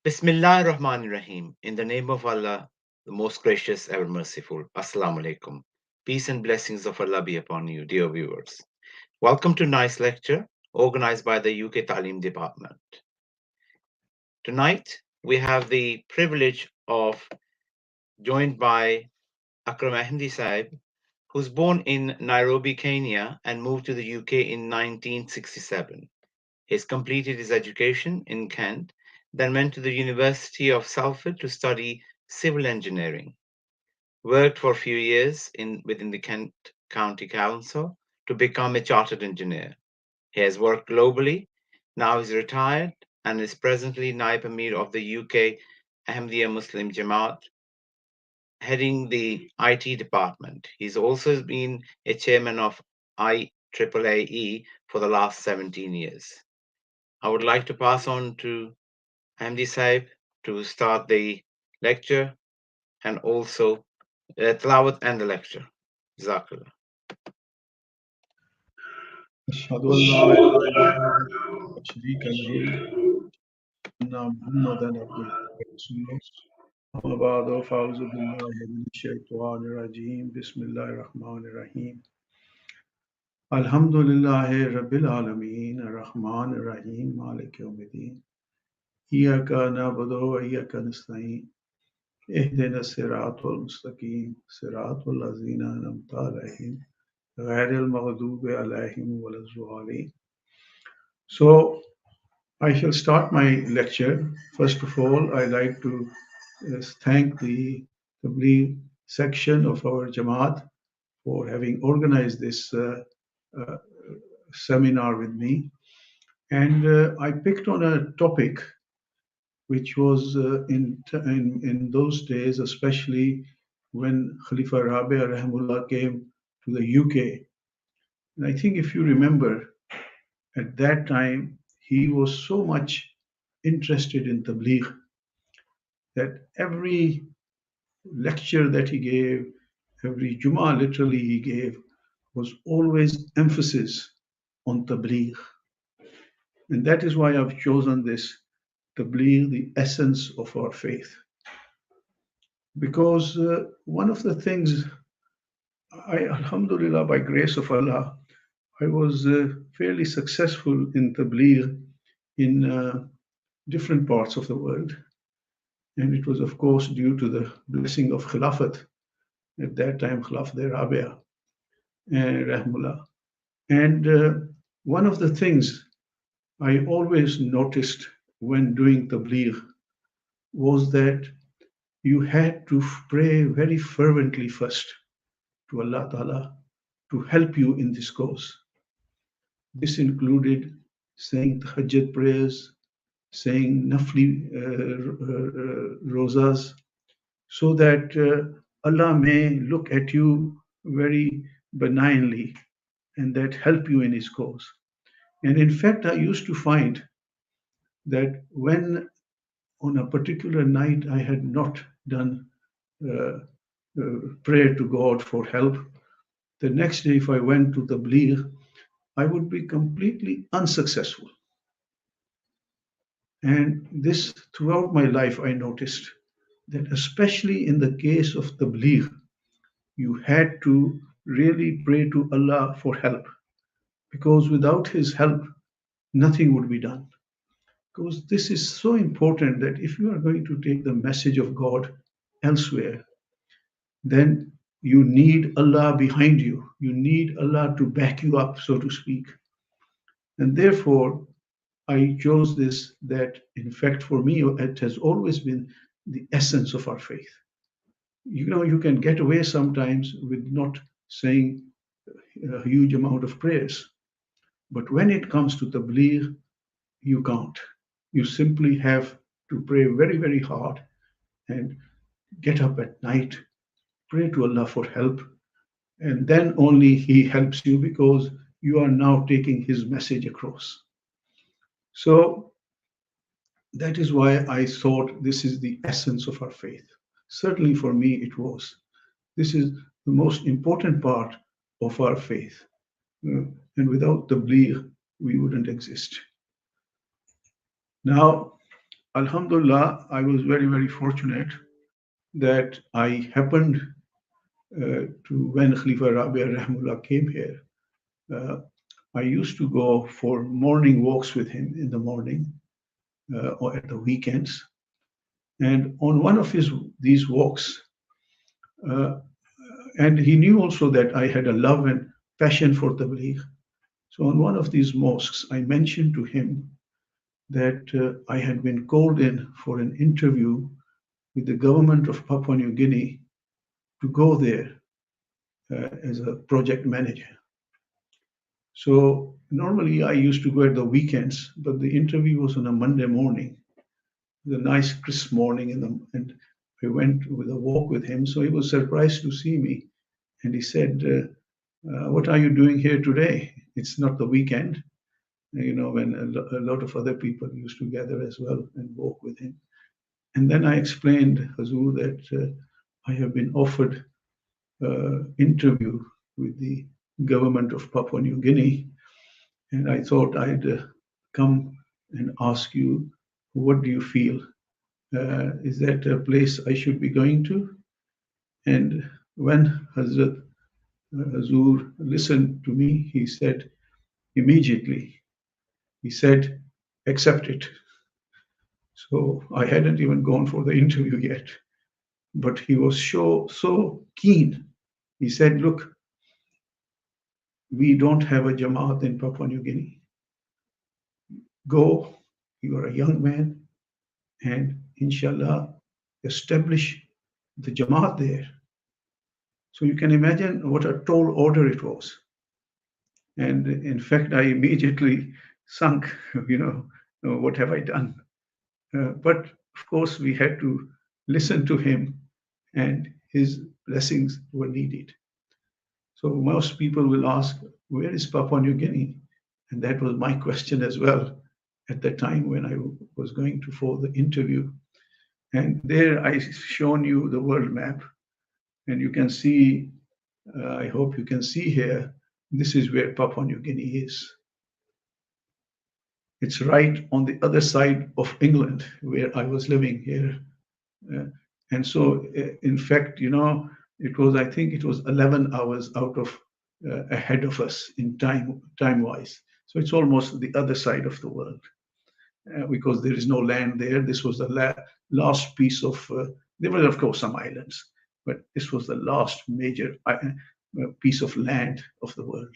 Bismillah ar-Rahman ar-Rahim. In the name of Allah, the most gracious, ever merciful. Assalamu alaikum. Peace and blessings of Allah be upon you, dear viewers. Welcome to Nice Lecture, organized by the UK Talim Department. Tonight, we have the privilege of joined by Akram Ahmedi Sahib, who's born in Nairobi, Kenya, and moved to the UK in 1967. He's completed his education in Kent, then went to the University of Salford to study civil engineering. Worked for a few years within the Kent County Council to become a chartered engineer. He has worked globally. Now he's retired and is presently Naib Amir of the UK Ahmedi Muslim Jamaat, heading the IT department. He's also been a chairman of IAAAE for the last 17 years. I would like to pass on to Ahmedi Sahib to start the lecture and also tilawat and the lecture. Jazakallah. أشهد أن لا إله إلا الله لا شريك له أن محمدا عبده ورسوله أما بعد فأعوذ بالله من الشيطان الرجيم بسم الله الرحمن الرحيم الحمد لله رب العالمين الرحمن الرحيم مالك يوم الدين إياك نعبد وإياك نستعين اهدنا الصراط المستقيم صراط الذين أنعمت عليهم غير المغضوب عليهم ولا الضالين. So I shall start my lecture. First of all, I'd like to thank the Tabligh section of our Jamaat for having organized this uh, seminar with me. And I picked on a topic which was in those days, especially when Khalifa Rabia Rahimullah came to the UK. And I think if you remember, at that time, he was so much interested in Tabligh that every lecture that he gave, every Jummah literally he gave, was always emphasis on Tabligh. And that is why I've chosen this Tabligh, the essence of our faith. Because one of the things, Alhamdulillah, by grace of Allah, I was fairly successful in Tabligh in different parts of the world. And it was, of course, due to the blessing of Khilafat, at that time, Khilafat Rabia, Rahmullah. And one of the things I always noticed when doing Tabligh was that you had to pray very fervently first to Allah Ta'ala to help you in this cause. This included saying Tahajjud prayers, saying Nafli rosas, so that Allah may look at you very benignly and that help you in His cause. And in fact, I used to find that when on a particular night I had not done prayer to God for help, the next day if I went to Tabligh, I would be completely unsuccessful. And this throughout my life I noticed that especially in the case of Tabligh, you had to really pray to Allah for help, because without His help, nothing would be done. Because this is so important that if you are going to take the message of God elsewhere, then you need Allah behind you. You need Allah to back you up, so to speak. And therefore, I chose this that, in fact, for me, it has always been the essence of our faith. You know, you can get away sometimes with not saying a huge amount of prayers. But when it comes to Tabligh, you can't. You simply have to pray very, very hard and get up at night, pray to Allah for help, and then only He helps you because you are now taking His message across. So that is why I thought this is the essence of our faith. Certainly for me, it was. This is the most important part of our faith. And without Tabligh, we wouldn't exist. Now, Alhamdulillah, I was very, very fortunate that I happened to, when Khalifa Rabia Rahmullah came here, uh, I used to go for morning walks with him in the morning or at the weekends. And on one of these walks, uh, and he knew also that I had a love and passion for Tabligh. So on one of these mosques, I mentioned to him that I had been called in for an interview with the government of Papua New Guinea to go there as a project manager. So normally I used to go at the weekends, but the interview was on a Monday morning, the nice crisp morning, and I went with a walk with him. So he was surprised to see me, and he said, "What are you doing here today? It's not the weekend." You know, when a lot of other people used to gather as well and walk with him. And then I explained, Hazur, that I have been offered interview with the government of Papua New Guinea, and I thought I'd come and ask you, what do you feel? Is that a place I should be going to? And when Hazrat Hazur listened to me, he said immediately, he said, accept it. So I hadn't even gone for the interview yet, but he was so keen. He said, look, we don't have a Jamaat in Papua New Guinea. Go, you are a young man, and inshallah, establish the Jamaat there. So you can imagine what a tall order it was. And in fact, I immediately sunk, what have I done? But of course, we had to listen to him, and his blessings were needed. So most people will ask, where is Papua New Guinea? And that was my question as well at the time when I was going to for the interview. And there I shown you the world map, and you can see, I hope you can see here, this is where Papua New Guinea is. It's right on the other side of England where I was living here. And so, in fact, I think it was 11 hours out of ahead of us in time-wise. So it's almost the other side of the world because there is no land there. This was the last piece of, there were, of course, some islands, but this was the last major piece of land of the world.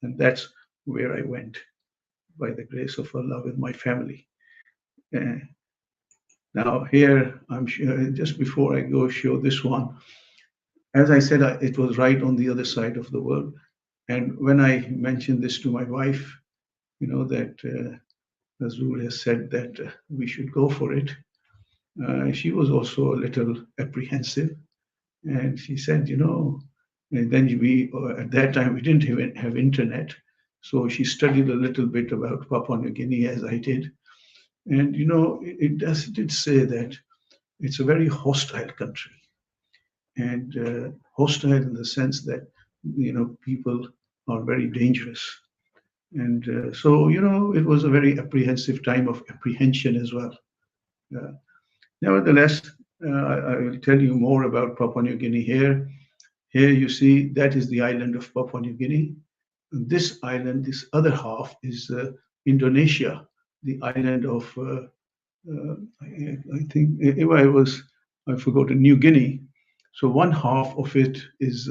And that's where I went by the grace of Allah with my family. Now here, I'm sure, just before I go show this one, as I said, it was right on the other side of the world. And when I mentioned this to my wife, that Azur has said that we should go for it, she was also a little apprehensive. And she said, and then at that time, we didn't even have internet. So she studied a little bit about Papua New Guinea as I did. And, it did say that it's a very hostile country. And hostile in the sense that, people are very dangerous. And so, it was a very apprehensive time of apprehension as well. Nevertheless, I will tell you more about Papua New Guinea here. Here you see that is the island of Papua New Guinea. And this island, this other half, is Indonesia, the island of, I think, I forgot, New Guinea. So one half of it is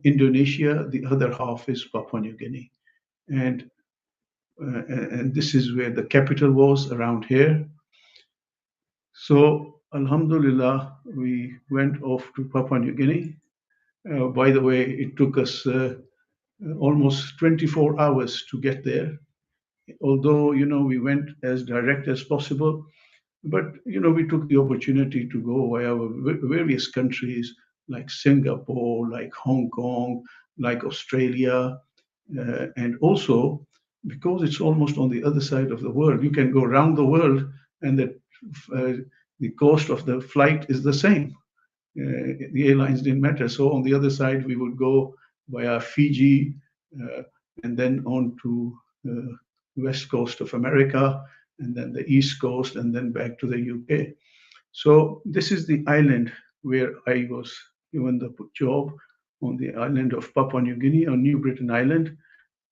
Indonesia, the other half is Papua New Guinea. And this is where the capital was, around here. So, Alhamdulillah, we went off to Papua New Guinea. By the way, it took us almost 24 hours to get there. Although, we went as direct as possible, but, we took the opportunity to go via various countries like Singapore, like Hong Kong, like Australia, and also because it's almost on the other side of the world, you can go around the world and the cost of the flight is the same. The airlines didn't matter. So on the other side, we would go via Fiji and then on to west coast of America, and then the East Coast, and then back to the UK. So this is the island where I was given the job, on the island of Papua New Guinea, on New Britain Island,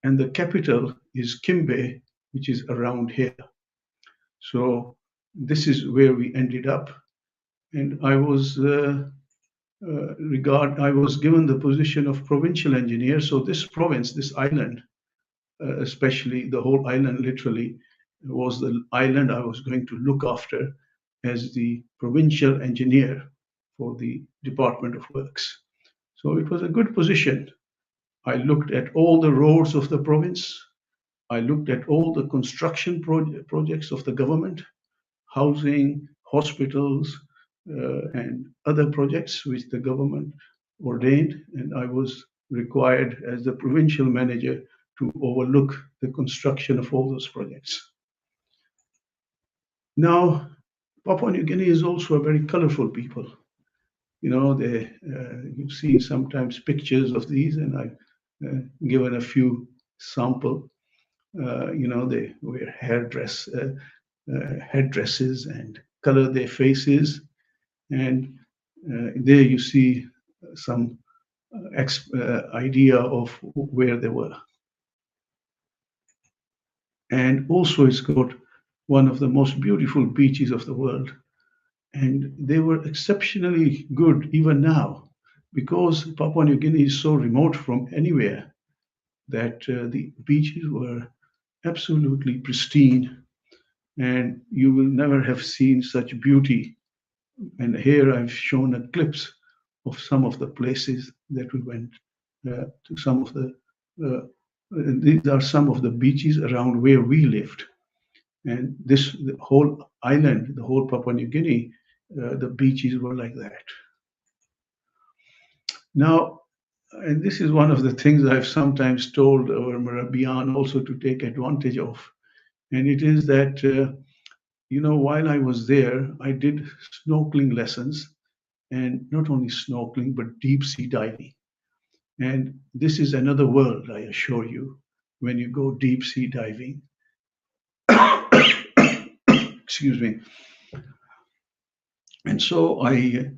and the capital is Kimbe, which is around here. So this is where we ended up, and I was given the position of provincial engineer. So this province, this island, especially the whole island, literally was the island I was going to look after as the provincial engineer for the Department of Works. So it was a good position. I looked at all the roads of the province. I looked at all the construction projects of the government, housing, hospitals, and other projects which the government ordained. And I was required as the provincial manager to overlook the construction of all those projects. Now, Papua New Guinea is also a very colorful people. You know, you see sometimes pictures of these, and I've given a few sample. You know, they wear headdresses and color their faces. And there you see some idea of where they were. And also it's got one of the most beautiful beaches of the world. And they were exceptionally good even now, because Papua New Guinea is so remote from anywhere that the beaches were absolutely pristine, and you will never have seen such beauty. And here I've shown a glimpse of some of the places that we went to. Some of these are some of the beaches around where we lived. And the whole island, the whole Papua New Guinea, the beaches were like that. Now, and this is one of the things I've sometimes told our Marabian also to take advantage of. And it is that, you know, while I was there, I did snorkeling lessons, and not only snorkeling, but deep sea diving. And this is another world, I assure you, when you go deep sea diving. Excuse me. And so around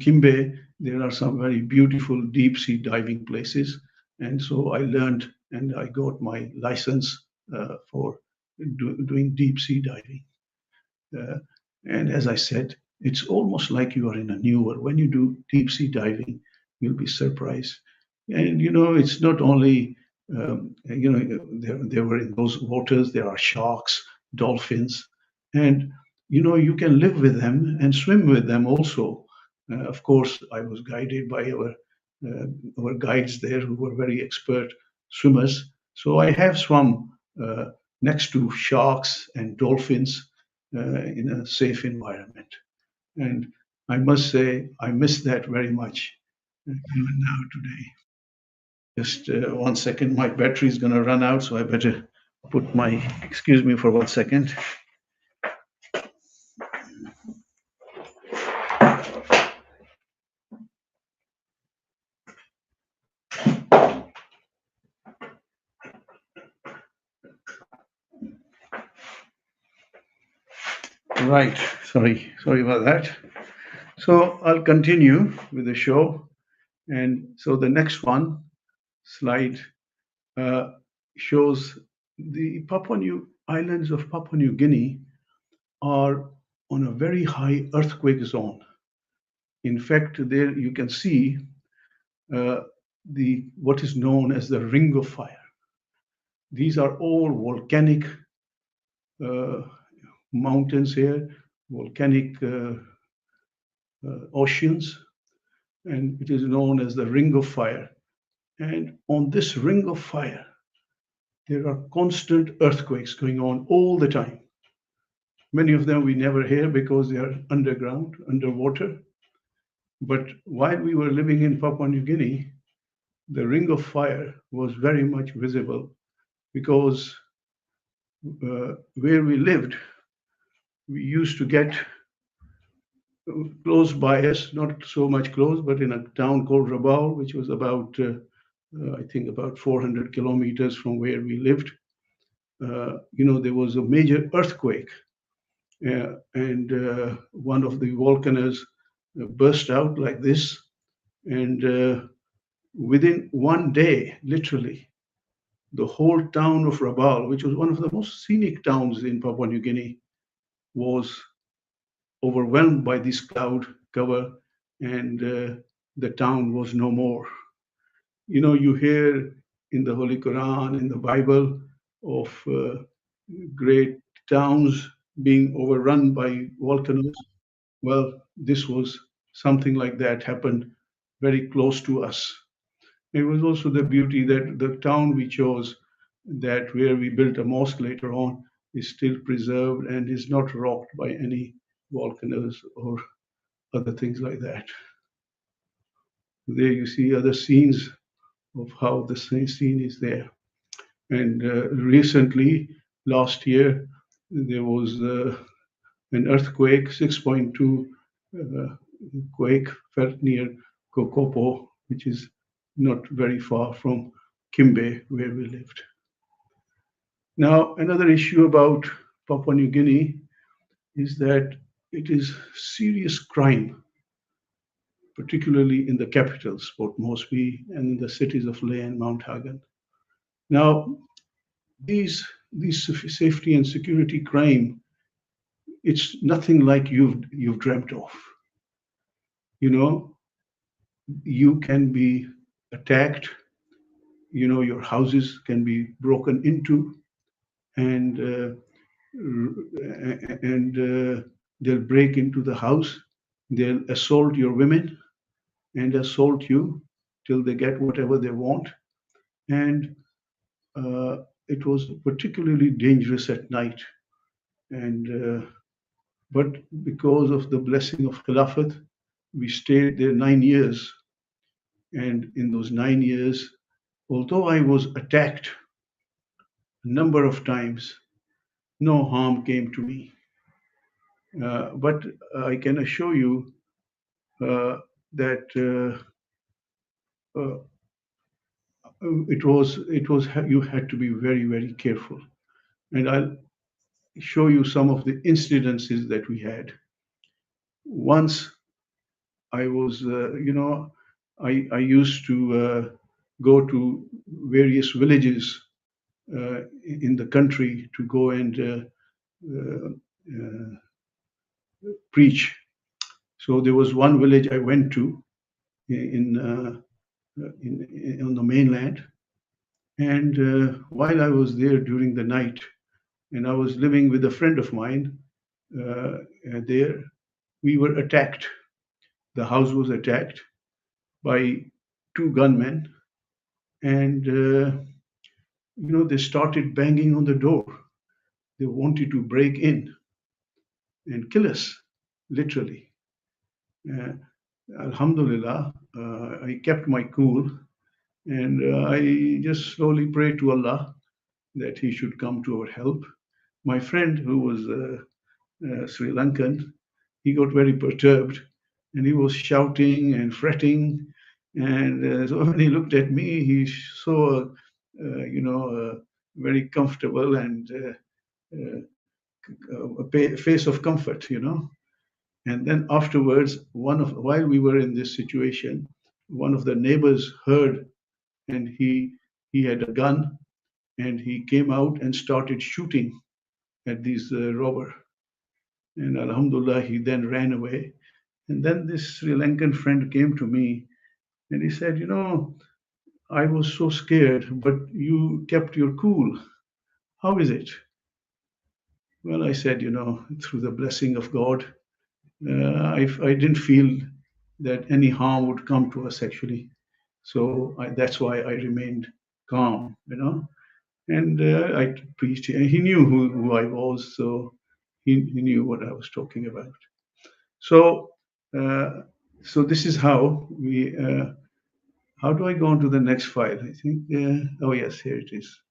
Kimbe, there are some very beautiful deep sea diving places. And so I learned and I got my license for doing deep sea diving. And as I said, it's almost like you are in a new world. When you do deep sea diving, you'll be surprised. And, you know, it's not only, you know, there were in those waters, there are sharks, dolphins, and, you know, you can live with them and swim with them also. Of course, I was guided by our guides there who were very expert swimmers. So I have swum next to sharks and dolphins in a safe environment. And I must say, I miss that very much even now today. Just 1 second, my battery is going to run out, so I better put my, excuse me for 1 second. Right, sorry about that. So I'll continue with the show. And so the next one slide shows the islands of Papua New Guinea are on a very high earthquake zone. In fact, there you can see what is known as the Ring of Fire. These are all volcanic mountains here, volcanic oceans, and it is known as the Ring of Fire. And on this Ring of Fire, there are constant earthquakes going on all the time. Many of them we never hear because they are underground, underwater. But while we were living in Papua New Guinea, the Ring of Fire was very much visible, because where we lived, we used to get close by us, not so much close, but in a town called Rabaul, which was about, I think, about 400 kilometers from where we lived. there was a major earthquake, and one of the volcanoes burst out like this, and within one day, literally, the whole town of Rabaul, which was one of the most scenic towns in Papua New Guinea, was overwhelmed by this cloud cover, and the town was no more. You hear in the Holy Quran, in the Bible, of great towns being overrun by volcanoes. Well, this was something like that happened very close to us. It was also the beauty that the town we chose, that where we built a mosque later on, is still preserved and is not rocked by any volcanoes or other things like that. There you see other scenes of how the scene is there. And recently, last year, there was an earthquake, 6.2 quake felt near Kokopo, which is not very far from Kimbe, where we lived. Now, another issue about Papua New Guinea is that it is serious crime, particularly in the capitals, Port Moresby, and in the cities of Lae and Mount Hagen. Now, these safety and security crime, it's nothing like you've dreamt of. You can be attacked. Your houses can be broken into, and they'll break into the house. They'll assault your women and assault you till they get whatever they want. And it was particularly dangerous at night. And but because of the blessing of Khilafat, we stayed there 9 years. And in those 9 years, although I was attacked a number of times, no harm came to me. But I can assure you that uh, it was you had to be very, very careful. And I'll show you some of the incidences that we had. Once I was, I used to go to various villages in the country to go and uh, uh, preach. So there was one village I went to on the mainland, and while I was there during the night, and I was living with a friend of mine there, we were attacked. The house was attacked by two gunmen, and they started banging on the door. They wanted to break in and kill us, literally. Uh, Alhamdulillah, I kept my cool, and I just slowly prayed to Allah that He should come to our help. My friend, who was Sri Lankan, he got very perturbed, and he was shouting and fretting. And so when he looked at me, he saw, a very comfortable and a face of comfort. And then afterwards, while we were in this situation, one of the neighbors heard, and he had a gun, and he came out and started shooting at these robber. And Alhamdulillah, he then ran away. And then this Sri Lankan friend came to me, and he said, I was so scared, but you kept your cool. How is it? Well, I said, through the blessing of God, I didn't feel that any harm would come to us actually. So that's why I remained calm. And I preached, and he knew who I was, so he knew what I was talking about. So, uh, so this is how we. How do I go on to the next file? I think. Oh yes, here it is.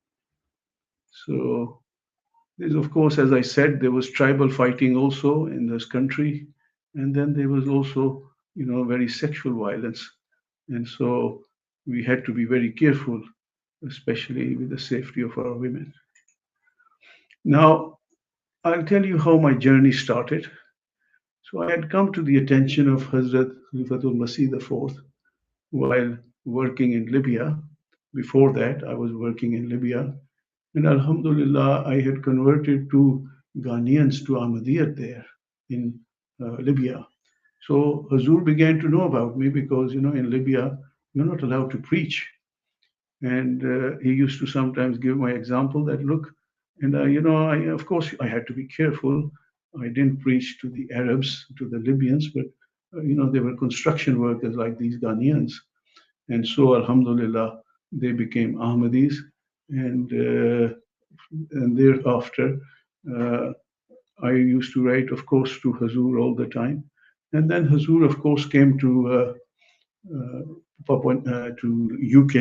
So there's, of course, as I said, there was tribal fighting also in this country, and then there was also, very sexual violence, and so we had to be very careful, especially with the safety of our women. Now, I'll tell you how my journey started. So I had come to the attention of Hazrat Khalifatul Masih IV while working in Libya. Before that, I was working in Libya. And Alhamdulillah, I had converted two Ghanaians to Ahmediyyat there in Libya. So Hazur began to know about me because, in Libya, you're not allowed to preach. And he used to sometimes give my example that, look, and, of course, I had to be careful. I didn't preach to the Arabs, to the Libyans, but, they were construction workers like these Ghanaians. And so, Alhamdulillah, they became Ahmadis. And, uh, and thereafter, uh, I used to write, of course, to Hazur all the time. And then Hazur, of course, came uh, to UK,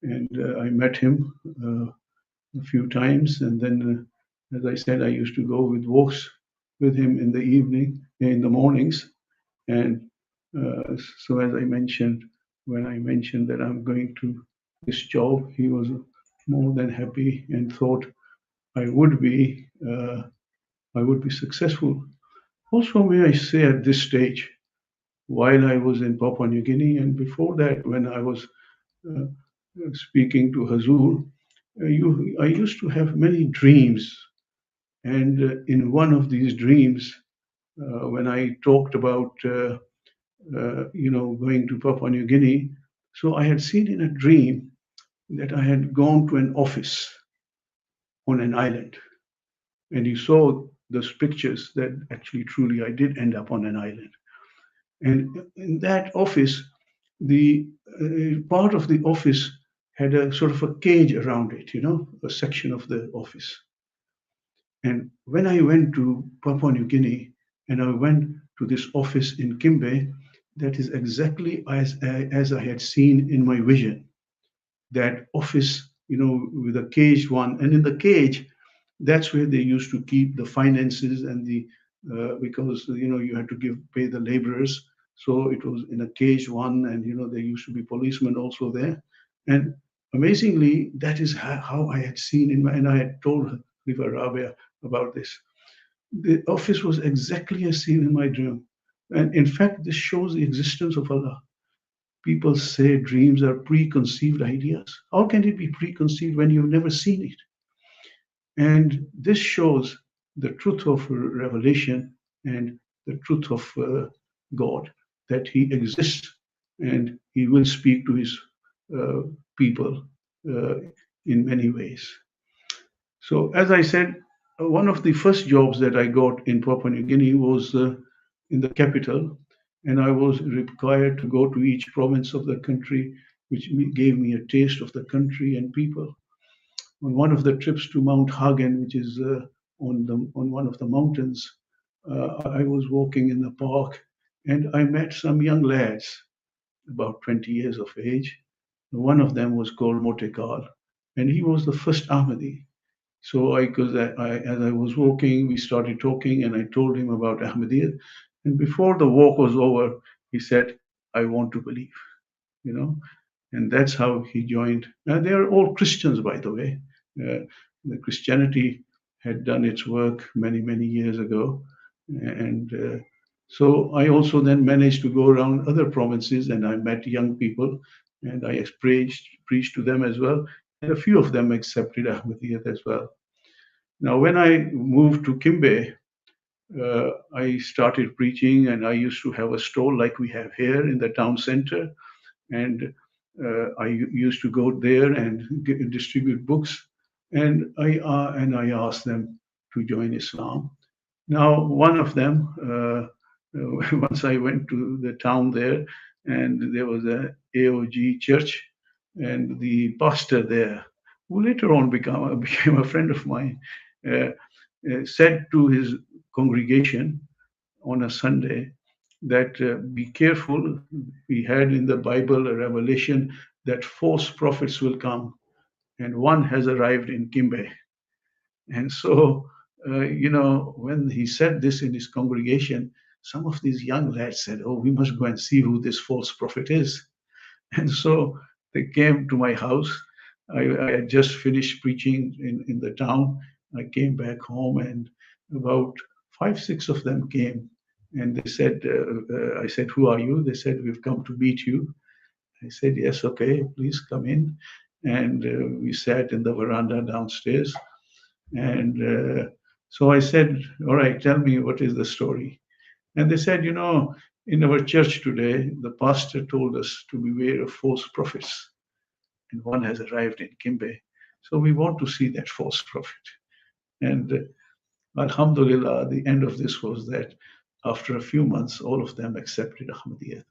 and I met him a few times. And then, as I said, I used to go with walks with him in the evening, in the mornings. And so, as I mentioned, when I mentioned that I'm going to this job, he was more than happy and thought I would be uh, I would be successful. Also, may I say at this stage, while I was in Papua New Guinea and before that, when I was uh, speaking to Hazur, I used to have many dreams. And in one of these dreams, when I talked about, going to Papua New Guinea, so I had seen in a dream that I had gone to an office on an island. And you saw those pictures that actually, truly, I did end up on an island. And in that office, the part of the office had a sort of a cage around it, a section of the office. And when I went to Papua New Guinea and I went to this office in Kimbe, that is exactly as I had seen in my vision. That office, with a caged one. And in the cage, that's where they used to keep the finances and the because you had to pay the laborers. So it was in a caged one, and there used to be policemen also there. And amazingly, that is how I had seen and I had told River Rabia about this. The office was exactly as seen in my dream. And in fact, this shows the existence of Allah. People say dreams are preconceived ideas. How can it be preconceived when you've never seen it? And this shows the truth of revelation and the truth of God, that He exists and He will speak to His uh, people uh, in many ways. So, as I said, one of the first jobs that I got in Papua New Guinea was in the capital, and I was required to go to each province of the country, which gave me a taste of the country and people. On one of the trips to Mount Hagen, which is on one of the mountains, I was walking in the park, and I met some young lads, about 20 years of age. One of them was called Motekal, and he was the first Ahmedi. So as I was walking, we started talking, and I told him about Ahmediyyat. And before the walk was over, he said, "I want to believe," you know, and that's how he joined. They are all Christians, by the way. Uh, the Christianity had done its work many, many years ago, and so I also then managed to go around other provinces, and I met young people, and I preached to them as well. And a few of them accepted Ahmediyyat as well. Now, when I moved to Kimbe, I started preaching, and I used to have a stall like we have here in the town center, and I used to go there and distribute books, and I asked them to join Islam. Now, one of them, once I went to the town there, and there was a AOG church, and the pastor there, who later on became a friend of mine, uh, said to his congregation on a Sunday that be careful. We had in the Bible a revelation that false prophets will come, and one has arrived in Kimbe. And so, when he said this in his congregation, some of these young lads said, "Oh, we must go and see who this false prophet is." And so they came to my house. I had just finished preaching in the town. I came back home, and about 5, 6 of them came, and they said, I said, "Who are you?" They said, "We've come to meet you." I said, "Yes, okay, please come in." And we sat in the veranda downstairs. And so I said, "All right, tell me, what is the story?" And they said, "In our church today, the pastor told us to beware of false prophets. And one has arrived in Kimbe. So we want to see that false prophet." And Alhamdulillah, the end of this was that after a few months, all of them accepted Ahmediyyat.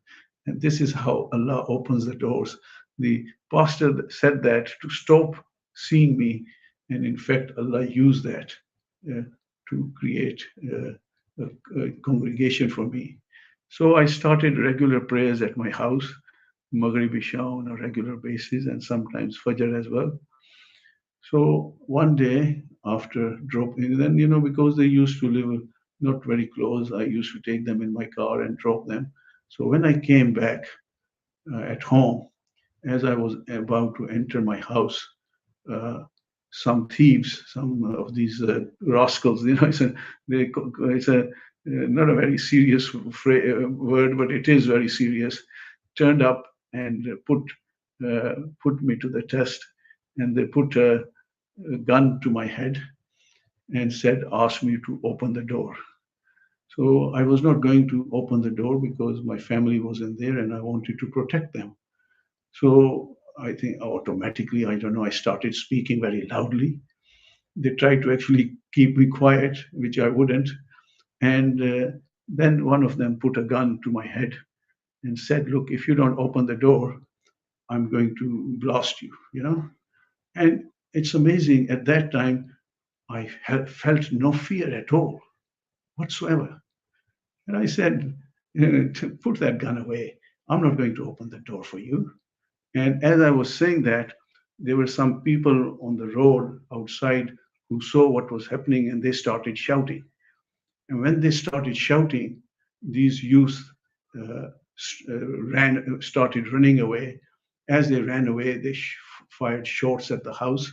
And this is how Allah opens the doors. The pastor said that to stop seeing me. And in fact, Allah used that uh, to create a congregation for me. So I started regular prayers at my house, Maghrib Isha on a regular basis, and sometimes Fajr as well. So one day after dropping, then, because they used to live not very close, I used to take them in my car and drop them. So when I came back at home, as I was about to enter my house, uh, some thieves, some of these rascals, it's a not a very serious word, but it is very serious, turned up and put me to the test, and they put a gun to my head and said, "Ask me to open the door." So I was not going to open the door because my family was in there and I wanted to protect them. So I think automatically, I don't know, I started speaking very loudly. They tried to actually keep me quiet, which I wouldn't. And then one of them put a gun to my head and said, "Look, if you don't open the door, I'm going to blast you. And it's amazing. At that time, I had felt no fear at all, whatsoever. And I said, to "Put that gun away. I'm not going to open the door for you." And as I was saying that, there were some people on the road outside who saw what was happening, and they started shouting. And when they started shouting, these youth uh, started running away. As they ran away, they fired shots at the house.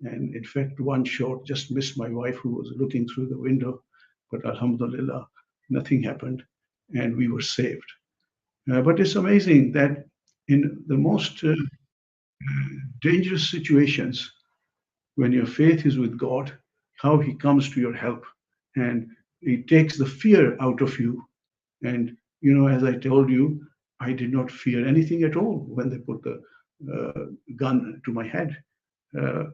And in fact, one shot just missed my wife, who was looking through the window. But Alhamdulillah, nothing happened, and we were saved. But it's amazing that in the most dangerous situations, when your faith is with God, how He comes to your help, and He takes the fear out of you. And, as I told you, I did not fear anything at all when they put the gun to my head. Uh,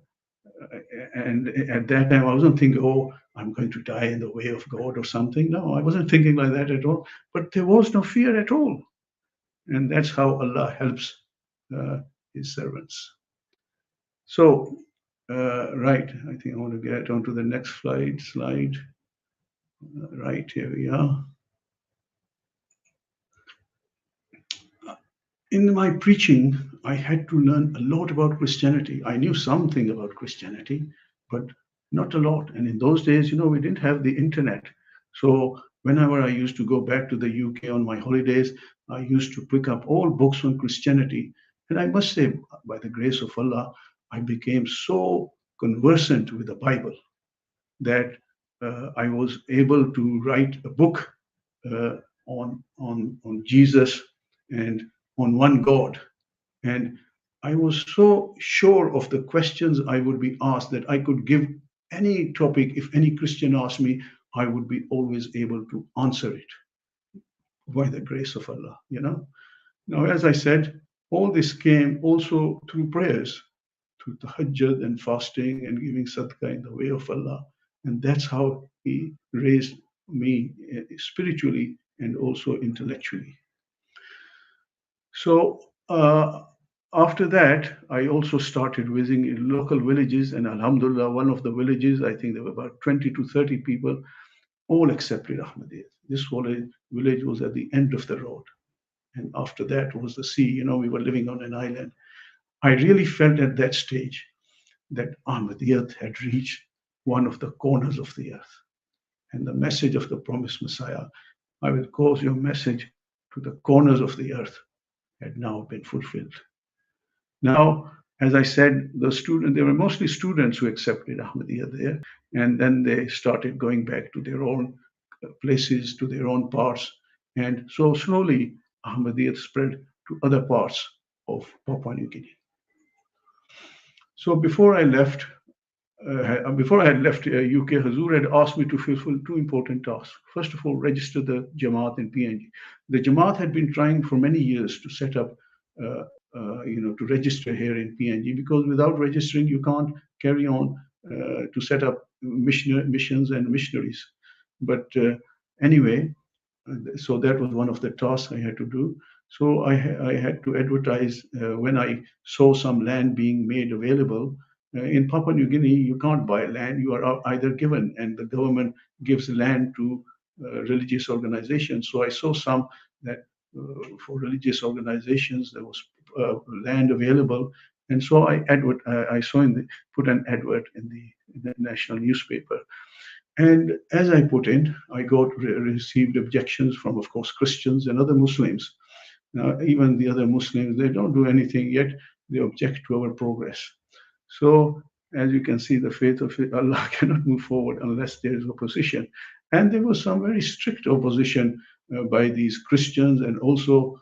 and at that time, I wasn't thinking, "Oh, I'm going to die in the way of God or something." No, I wasn't thinking like that at all. But there was no fear at all. And that's how Allah helps uh, His servants. So, right, I think I want to get on to the next slide. Right, here we are. In my preaching, I had to learn a lot about Christianity. I knew something about Christianity, but not a lot. And in those days, we didn't have the internet. So whenever I used to go back to the UK on my holidays, I used to pick up all books on Christianity. And I must say, by the grace of Allah, I became so conversant with the Bible that I was able to write a book on Jesus and on one God. And I was so sure of the questions I would be asked that I could give any topic. If any Christian asked me, I would be always able to answer it by the grace of Allah. Now, as I said, all this came also through prayers, through tahajjud and fasting and giving sadaqah in the way of Allah. And that's how He raised me spiritually and also intellectually. So after that, I also started visiting local villages, and Alhamdulillah, one of the villages, I think there were about 20 to 30 people, all accepted Ahmediyyat. This village was at the end of the road. And after that was the sea. We were living on an island. I really felt at that stage that Ahmediyyat had reached one of the corners of the earth. And the message of the promised Messiah, "I will cause your message to the corners of the earth," had now been fulfilled. Now, as I said, they were mostly students who accepted Ahmadiyya there, and then they started going back to their own places, to their own parts, and so slowly Ahmadiyya spread to other parts of Papua New Guinea. So before I had left UK, Hazur had asked me to fulfill two important tasks. First of all, register the Jamaat in PNG. The Jamaat had been trying for many years to set up, to register here in PNG, because without registering, you can't carry on to set up missions and missionaries. But anyway, so that was one of the tasks I had to do. So I had to advertise when I saw some land being made available. In Papua New Guinea, you can't buy land. You are either given, and the government gives land to religious organizations. So I saw some that for religious organizations there was land available, and so I put an advert in the national newspaper. And as I put in, I received objections from, of course, Christians and other Muslims. Now, even the other Muslims, they don't do anything yet. They object to our progress. So, as you can see, the faith of Allah cannot move forward unless there is opposition. And there was some very strict opposition by these Christians and also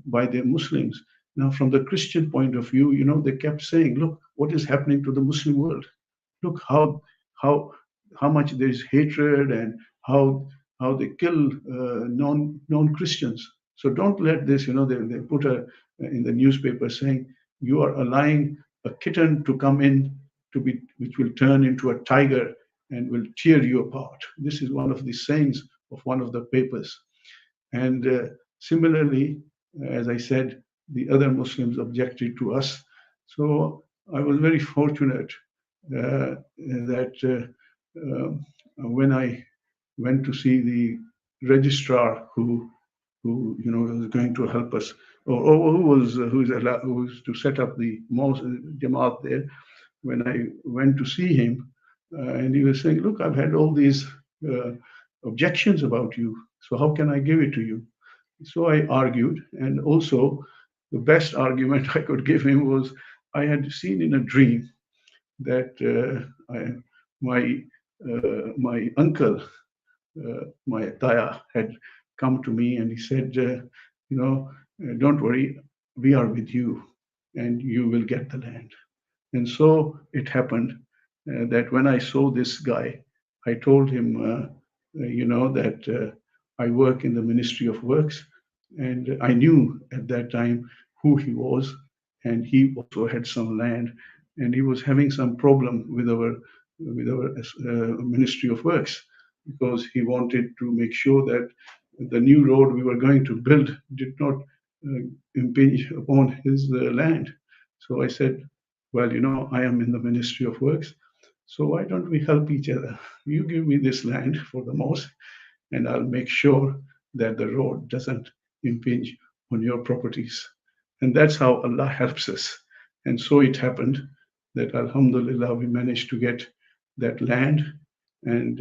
by the Muslims. Now, from the Christian point of view, they kept saying, look, what is happening to the Muslim world? Look how how much there is hatred and how they kill non-Christians. So don't let this, they put in the newspaper saying you are allowing a kitten to come in which will turn into a tiger and will tear you apart. This is one of the sayings of one of the papers. And similarly, as I said, the other Muslims objected to us. So I was very fortunate that when I went to see the registrar who was going to help us, or who's to set up the Jamaat there, when I went to see him, and he was saying, look, I've had all these objections about you, so how can I give it to you? So I argued, and also the best argument I could give him was I had seen in a dream that my uncle, my Taya, had come to me and he said, don't worry, we are with you and you will get the land. And so it happened that when I saw this guy, I told him, that I work in the Ministry of Works, and I knew at that time who he was, and he also had some land, and he was having some problem with our Ministry of Works, because he wanted to make sure that the new road we were going to build did not impinge upon his land. So I said, well, I am in the Ministry of Works, so why don't we help each other? You give me this land for the mosque, and I'll make sure that the road doesn't impinge on your properties. And that's how Allah helps us. And so it happened that, Alhamdulillah, we managed to get that land, and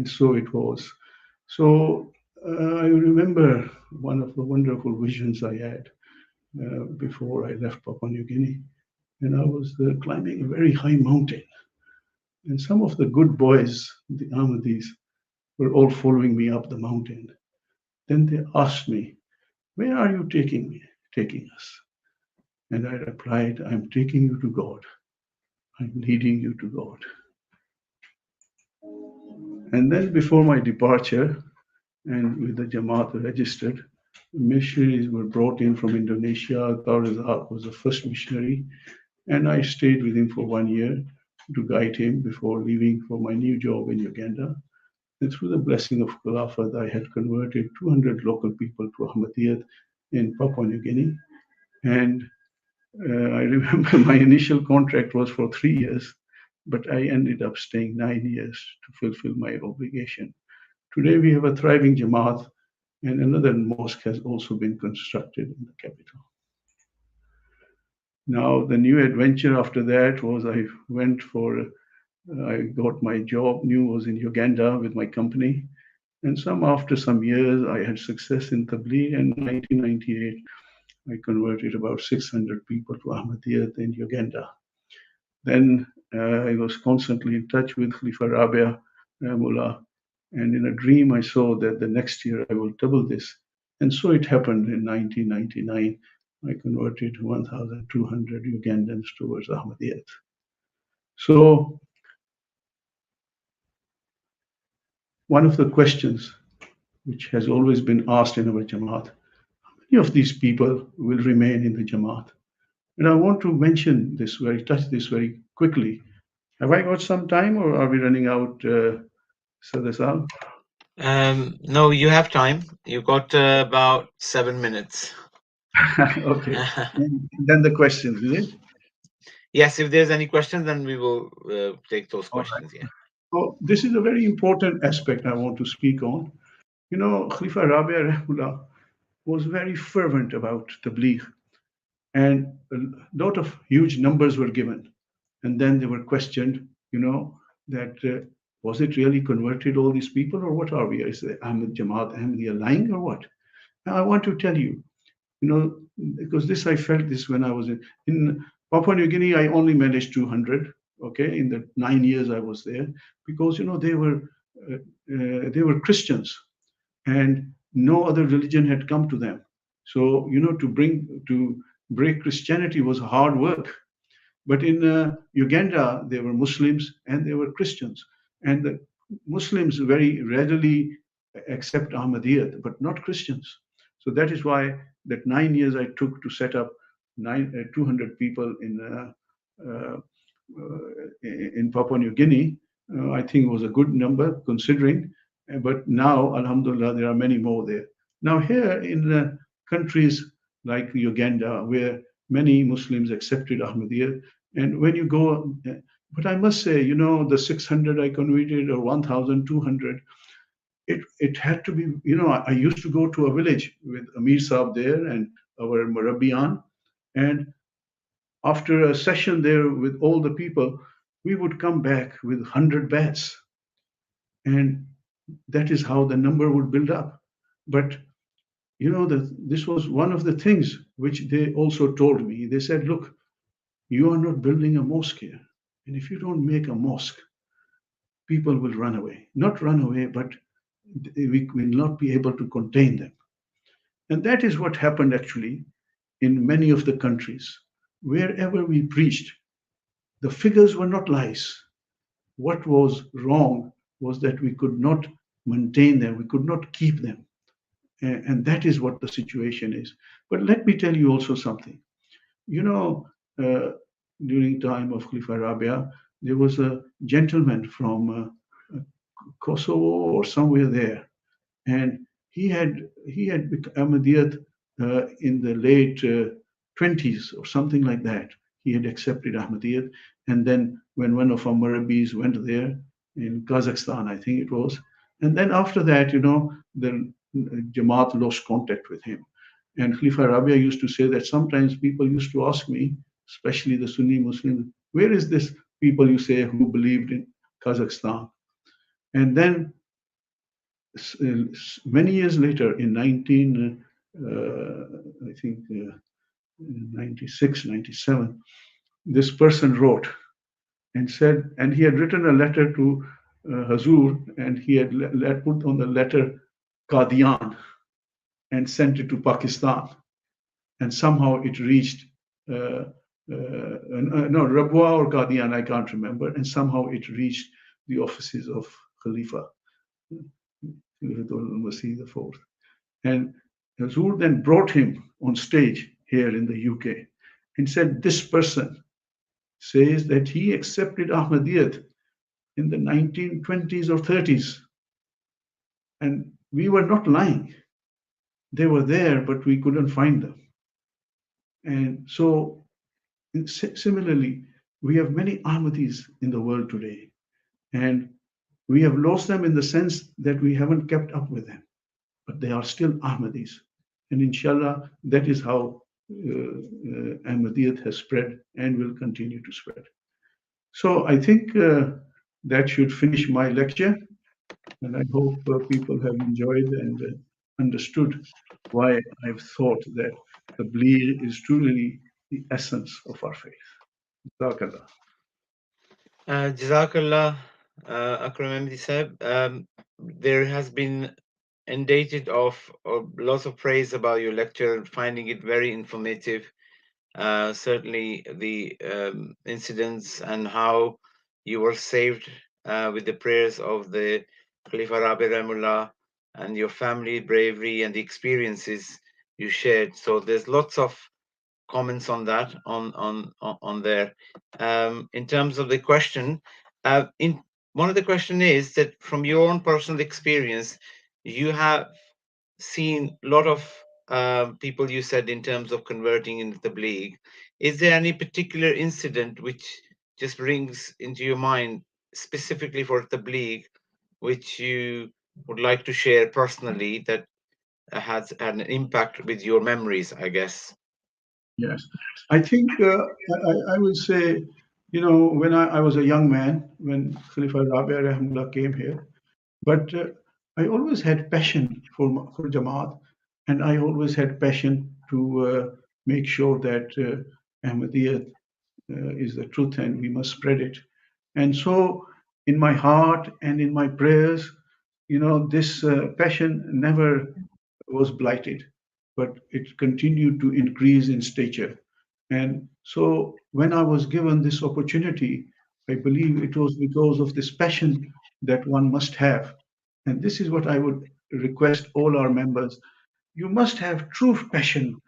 so it was. So I remember one of the wonderful visions I had before I left Papua New Guinea, and I was climbing a very high mountain, and some of the good boys, the Ahmadis, were all following me up the mountain. Then they asked me, "Where are you taking us?" And I replied, "I'm taking you to God. I'm leading you to God." And then before my departure, and with the Jamaat registered, missionaries were brought in from Indonesia. Tarizak was the first missionary, and I stayed with him for 1 year to guide him before leaving for my new job in Uganda. And through the blessing of Khilafat, I had converted 200 local people to Ahmediyyat in Papua New Guinea. And I remember my initial contract was for 3 years, but I ended up staying 9 years to fulfill my obligation. Today we have a thriving Jamaat, and another mosque has also been constructed in the capital. Now, the new adventure after that was I got my job, was in Uganda with my company. And after some years, I had success in Tabligh. In 1998, I converted about 600 people to Ahmediyyat in Uganda. Then I was constantly in touch with Khalifa Rabia Mullah, and in a dream I saw that the next year I will double this. And so it happened in 1999. I converted 1,200 Ugandans towards Ahmediyyat. So one of the questions which has always been asked in our Jamaat, how many of these people will remain in the Jamaat? And I want to mention this touch this very quickly. Have I got some time or are we running out, Sadasal? No, you have time. You got about 7 minutes. Okay. And then the questions, is it? Yes, if there's any questions, then we will take those All right. questions. Yeah. So this is a very important aspect I want to speak on. You know, Khalifa Rabia Rahullah was very fervent about Tabligh, and a lot of huge numbers were given. And then they were questioned, you know, that was it really converted all these people or what are we? Is the Ahmed Jamaat Ahmadiyya lying or what? Now I want to tell you, you know, because this I felt this when I was in Papua New Guinea. I only managed 200. Okay, in the 9 years I was there, because you know they were Christians, and no other religion had come to them. So you know to break Christianity was hard work. But in Uganda, there were Muslims and there were Christians, and the Muslims very readily accept Ahmadiyyat, but not Christians. So that is why that 9 years I took to set up 200 people uh, in Papua New Guinea. I think was a good number considering. But now, Alhamdulillah, there are many more there. Now here in countries like Uganda, where many Muslims accepted Ahmadiyyat, and when you go, but I must say, you know, the 600 I converted or 1,200, it had to be, you know, I used to go to a village with Amir Sahib there and our Murabiyan, and after a session there with all the people, we would come back with 100 bats. And that is how the number would build up. But you know, this was one of the things which they also told me. They said, look, you are not building a mosque here. And if you don't make a mosque, people will run away. Not run away, but we will not be able to contain them. And that is what happened actually in many of the countries. Wherever we preached, the figures were not lies. What was wrong was that we could not maintain them, we could not keep them. And that is what the situation is. But let me tell you also something. You know, during time of Khalifa Rabia, there was a gentleman from Kosovo or somewhere there, and he had become Ahmadiyyat in the late 20s or something like that. He had accepted Ahmadiyyat, and then when one of our Murabis went there in Kazakhstan, I think it was, and then after that, you know, the Jamaat lost contact with him. And Khalifa Rabia used to say that sometimes people used to ask me, especially the Sunni Muslims, where is this people you say who believed in Kazakhstan? And then many years later, in 96, 97, this person wrote and said, and he had written a letter to Hazur, and he had put on the letter Qadian and sent it to Pakistan. And somehow it reached, no, Rabwa or Qadian, I can't remember, and somehow it reached the offices of Khalifa. Masih IV. And Hazur then brought him on stage here in the UK and said, this person says that he accepted Ahmadiyyat in the 1920s or 30s. And we were not lying. They were there, but we couldn't find them. And so, similarly, we have many Ahmadis in the world today. And we have lost them in the sense that we haven't kept up with them. But they are still Ahmadis. And inshallah, that is how Ahmadiyyat has spread and will continue to spread. So I think that should finish my lecture. And I hope people have enjoyed and understood why I've thought that Tabligh is truly the essence of our faith. Jazakallah. Jazakallah, Akram Ahmedi Sahib. There has been inundated of lots of praise about your lecture, finding it very informative. Certainly, the incidents and how you were saved with the prayers of the Khalifa Rabi Rahimullah and your family bravery and the experiences you shared. So there's lots of comments on that on there. In terms of the question, in one of the question is that from your own personal experience, you have seen a lot of people, you said, in terms of converting into the Tabligh. Is there any particular incident which just rings into your mind specifically for Tabligh, which you would like to share personally that has had an impact with your memories, I guess? Yes, I think I will say, when I was a young man, when Khalifa Rabia Rahimullah came here, but I always had passion for Jamaat, and I always had passion to make sure that Ahmediyyat is the truth and we must spread it. And so, in my heart and in my prayers, this passion never was blighted, but it continued to increase in stature. And so, when I was given this opportunity, I believe it was because of this passion that one must have. And this is what I would request all our members. You must have true passion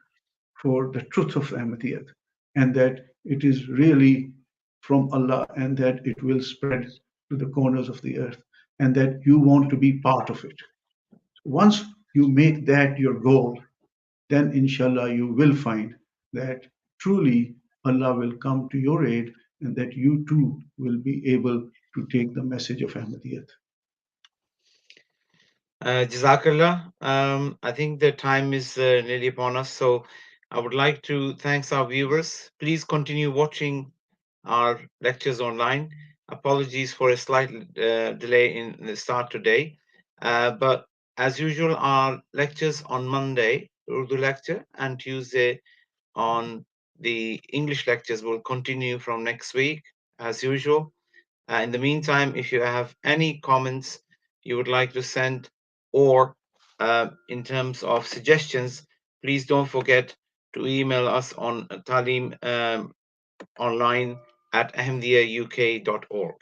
for the truth of Ahmadiyyat, and that it is really from Allah, and that it will spread to the corners of the earth, and that you want to be part of it. Once you make that your goal, then inshallah you will find that truly Allah will come to your aid, and that you too will be able to take the message of Ahmadiyyat. Jazakallah. I think the time is nearly upon us, so I would like to thank our viewers. Please continue watching our lectures online. Apologies for a slight delay in the start today, but as usual, our lectures on Monday, Urdu lecture, and Tuesday on the English lectures will continue from next week, as usual. In the meantime, if you have any comments you would like to send, or in terms of suggestions, please don't forget to email us on talim online at ahmediyauk.org.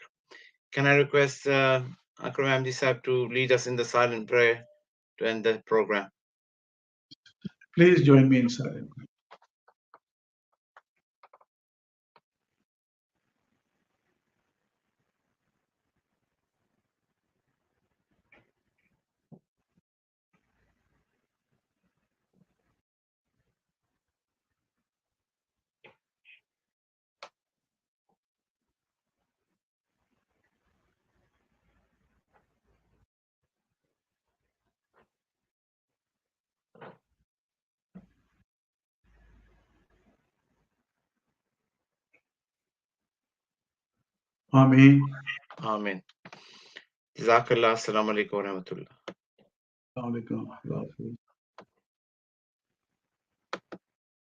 Can I request Akram Ahmedi Sahib to lead us in the silent prayer to end the program? Please join me in silence. Ameen. Amen. Jazakallah. Assalamu alaikum wa rahmatullah. Assalamu alaikum.